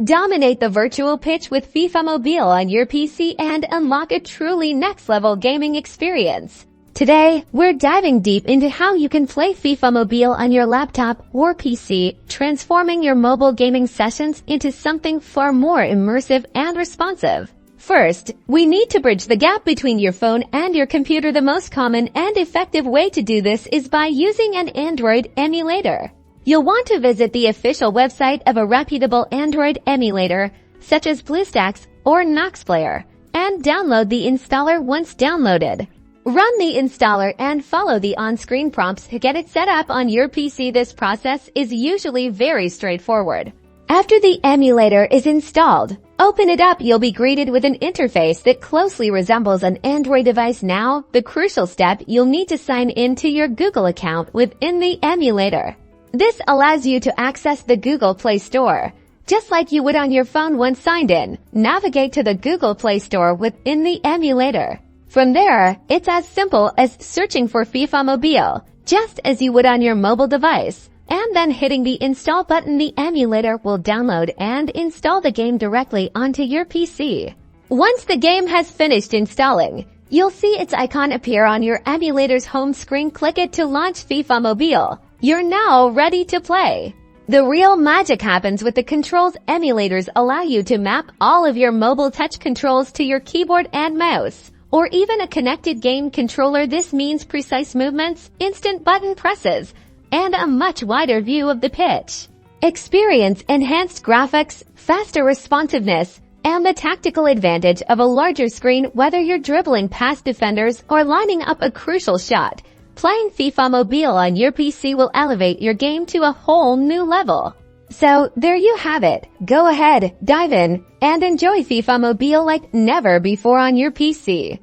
Dominate the virtual pitch with FIFA Mobile on your PC and unlock a truly next-level gaming experience. Today, we're diving deep into how you can play FIFA Mobile on your laptop or PC, transforming your mobile gaming sessions into something far more immersive and responsive. First, we need to bridge the gap between your phone and your computer. The most common and effective way to do this is by using an Android emulator. You'll want to visit the official website of a reputable Android emulator, such as BlueStacks or NoxPlayer, and download the installer once downloaded. Run the installer and follow the on-screen prompts to get it set up on your PC. This process is usually very straightforward. After the emulator is installed, open it up. You'll be greeted with an interface that closely resembles an Android device. Now, the crucial step, you'll need to sign in to your Google account within the emulator. This allows you to access the Google Play Store, just like you would on your phone once signed in. Navigate to the Google Play Store within the emulator. From there, it's as simple as searching for FIFA Mobile, just as you would on your mobile device, and then hitting the install button. The emulator will download and install the game directly onto your PC. Once the game has finished installing, you'll see its icon appear on your emulator's home screen. Click it to launch FIFA Mobile. You're now ready to play. The real magic happens with the controls. Emulators allow you to map all of your mobile touch controls to your keyboard and mouse, or even a connected game controller. This means precise movements, instant button presses, and a much wider view of the pitch. Experience enhanced graphics, faster responsiveness, and the tactical advantage of a larger screen. Whether you're dribbling past defenders or lining up a crucial shot, playing FIFA Mobile on your PC will elevate your game to a whole new level. So, there you have it. Go ahead, dive in, and enjoy FIFA Mobile like never before on your PC.